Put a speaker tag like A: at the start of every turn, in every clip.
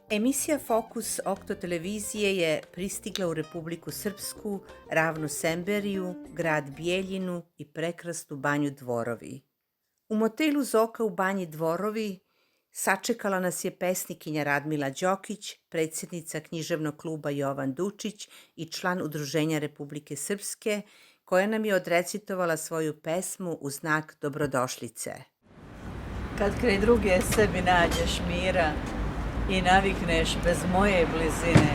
A: Emisija Fokus Okto televizije je pristigla u Republiku Srpsku, ravnu Semberiju, grad Bijeljinu i prekrasnu Banju Dvorovi. U motelu Zoka u Banji Dvorovi sačekala nas je pesnikinja Radmila Đokić, predsjednica književnog kluba Jovan Dučić i član Udruženja Republike Srpske, koja nam je odrecitovala svoju pesmu u znak dobrodošlice.
B: Kad kraj druge sebi nađeš mira i navikneš bez moje blizine,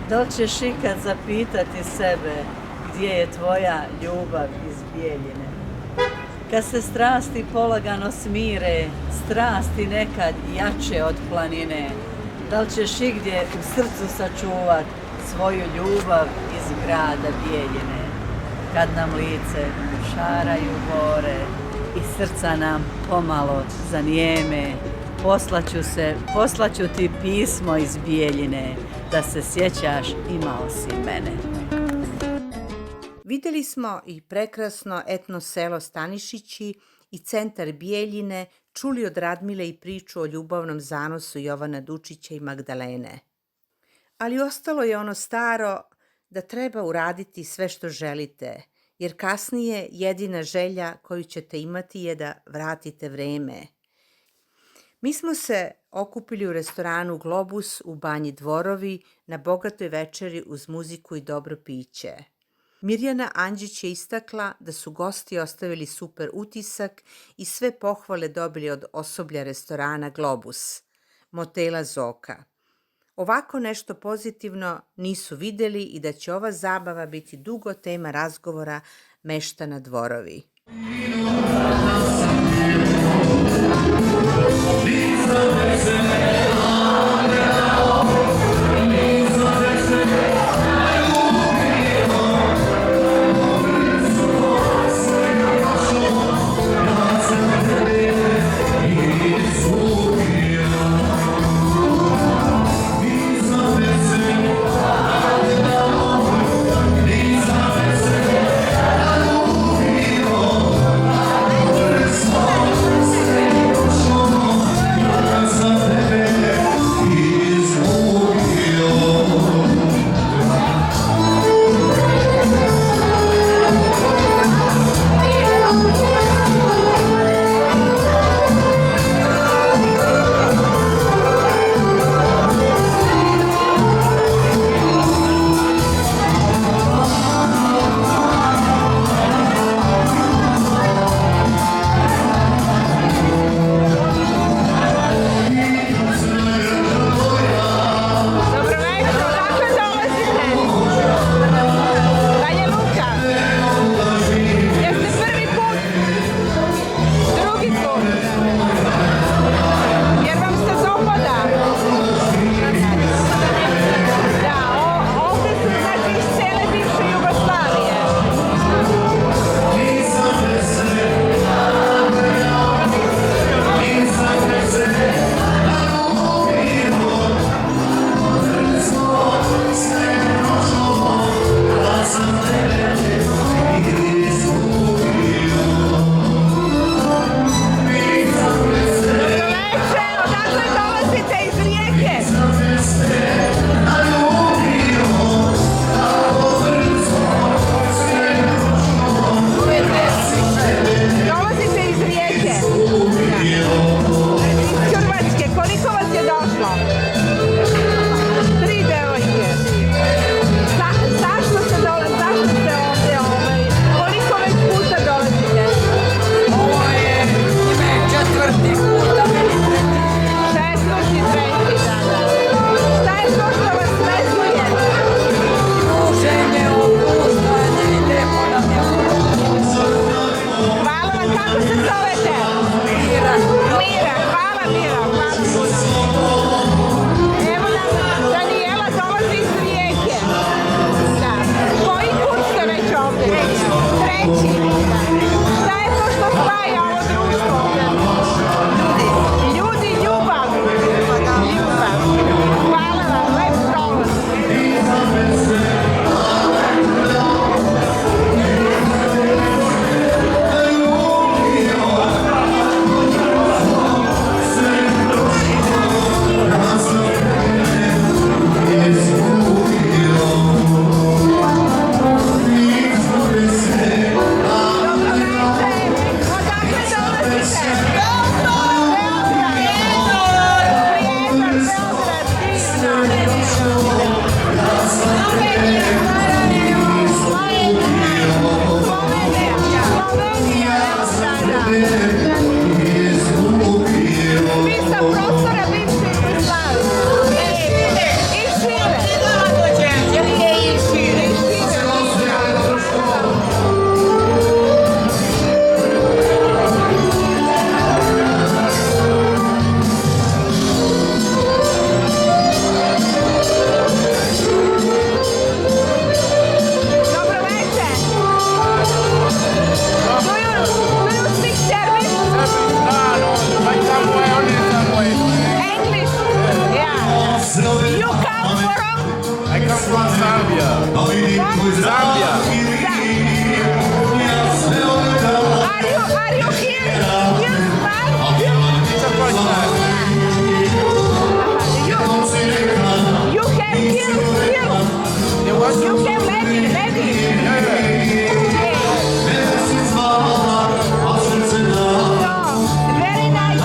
B: da li ćeš ikad zapitati sebe gdje je tvoja ljubav iz Bijeljine? Kad se strasti polagano smire, strasti nekad jače od planine, da li ćeš igdje u srcu sačuvat svoju ljubav iz grada Bijeljine? Kad nam lice šaraju bore i srca nam pomalo zanijeme, poslaću ti pismo iz Bijeljine, da se sjećaš imao si mene.
A: Vidjeli smo i prekrasno etno selo Stanišići i centar Bijeljine, čuli od Radmile i priču o ljubavnom zanosu Jovana Dučića i Magdalene. Ali ostalo je ono staro da treba uraditi sve što želite, jer kasnije jedina želja koju ćete imati je da vratite vreme. Mi smo se okupili u restoranu Globus u Banji Dvorovi na bogatoj večeri uz muziku i dobro piće. Mirjana Anđić je istakla da su gosti ostavili super utisak i sve pohvale dobili od osoblja restorana Globus, motela Zoka. Ovako nešto pozitivno nisu vidjeli i da će ova zabava biti dugo tema razgovora meštana Dvorovi.
C: Za tebe I come from Zambia. Zambia.
D: Are you here? Here, man?
C: It's a first time.
D: You have here?
C: You want
D: You
C: to?
D: have ready? Very nice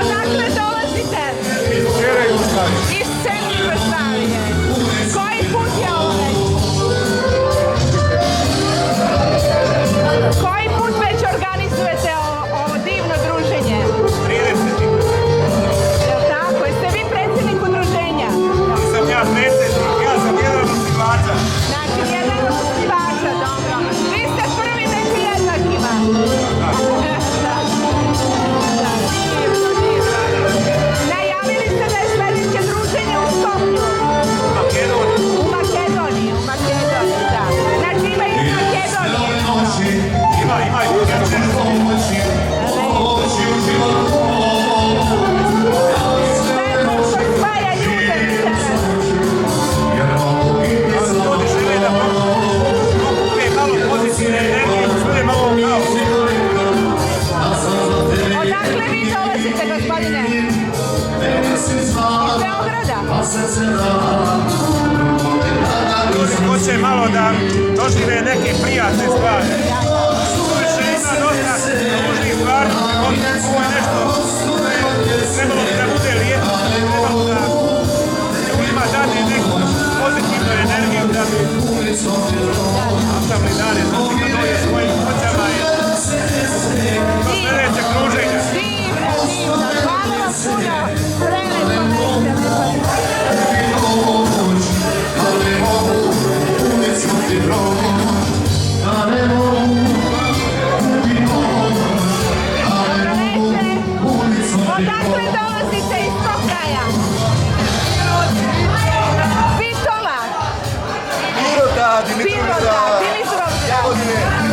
D: Odakle dolazite?
C: Cijela Jugoslavija.
D: Iz centra Jugoslavije. Koji put je ovo? Koji put već organizujete ovo divno druženje?
C: 30.
D: Jel tako? Jeste vi predsjednik udruženja?
C: Nisam ja predsjednik, ja sam jedan od osnivača.
D: Znači, jedan od osnivača, dobro. Vi ste prvi među jednakima. Najavili ste da je sljedeće druženje u Skoplju. U Makedoniji, da. Znači, ima i iz Makedonije.
C: Ima i
D: Šta je to što spaja ljude večeras?
C: ljudi žele da okupe malo pozitivne energije, sve malo kaos.
D: Odakle vi dolazite, gospodine? Iz Beograda?
C: Ljudi hoće malo da dožive neke prijatne stvari. Suviše ima dosta ružnih stvari, ovo je nešto trebalo bi da bude lijepo, trebalo da ljudima dati neku pozitivnu energiju da bi nastavili dalje, znači da dođe svojim kućama i do sljedećeg druženja.
D: Divno. Hvala vam puno. Prelepo Odakle dolazite iz tog kraja? Bitola.
C: Pirota,
D: Pirota, Dimitrovgrad. Jagodina.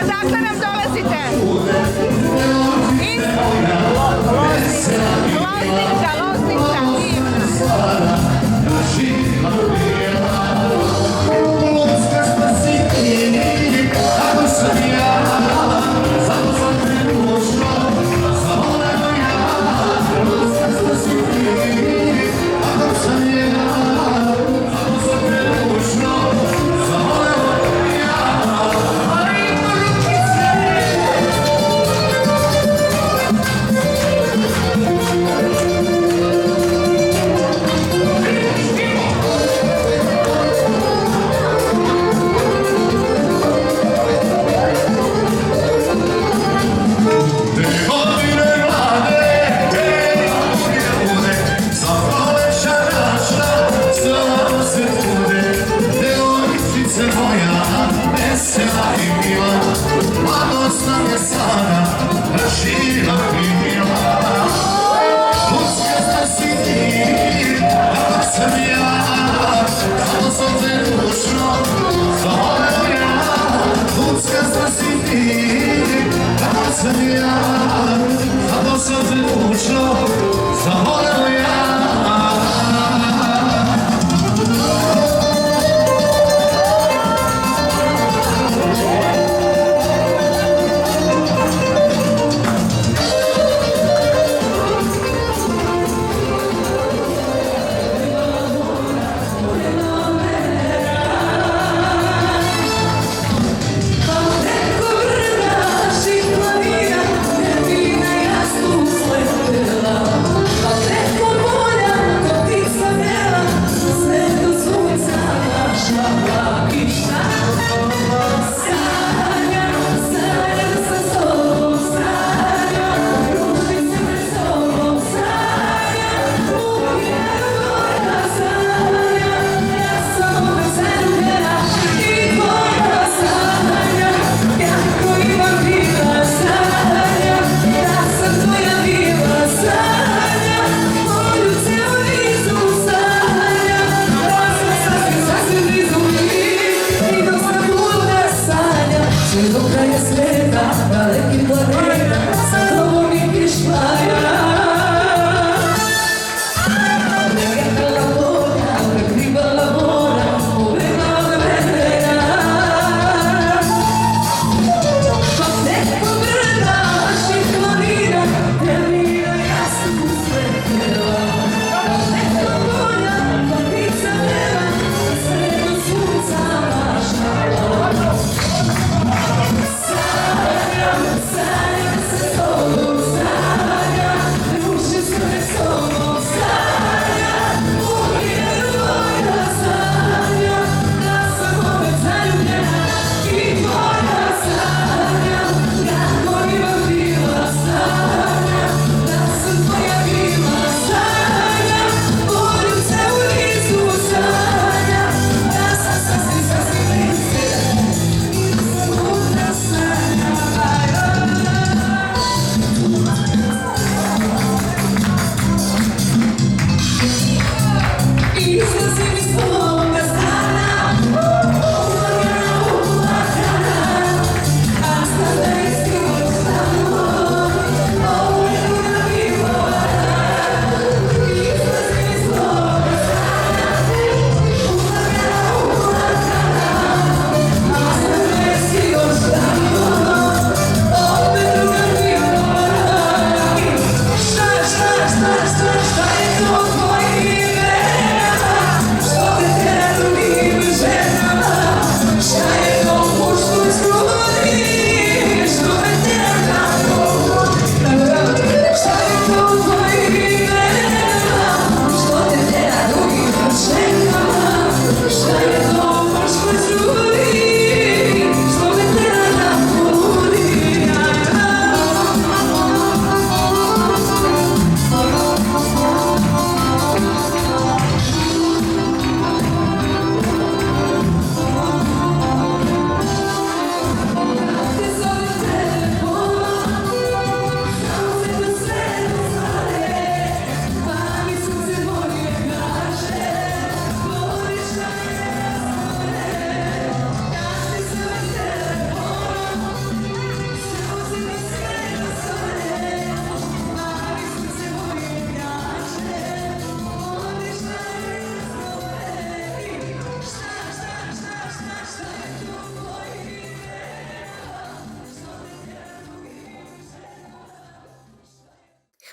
D: Odakle nam dolazite? Iz Loznica, divno.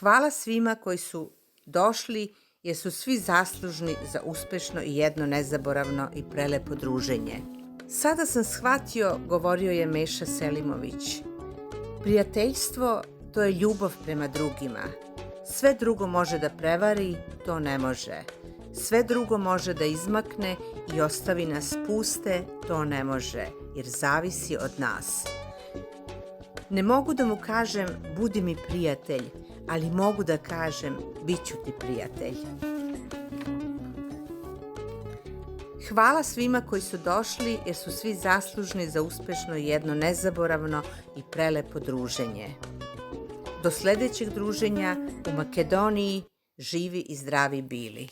A: Hvala svima koji su došli jer su svi zaslužni za uspešno i jedno nezaboravno i prelepo druženje. Sada sam shvatio, govorio je Meša Selimović, prijateljstvo to je ljubav prema drugima. Sve drugo može da prevari, to ne može. Sve drugo može da izmakne i ostavi nas puste, to ne može, jer zavisi od nas. Ne mogu da mu kažem budi mi prijatelj, ali mogu da kažem bit ću ti prijatelj. Hvala svima koji su došli jer su svi zaslužni za uspešno i jedno nezaboravno i prelepo druženje. Do sledećeg druženja u Makedoniji živi i zdravi bili.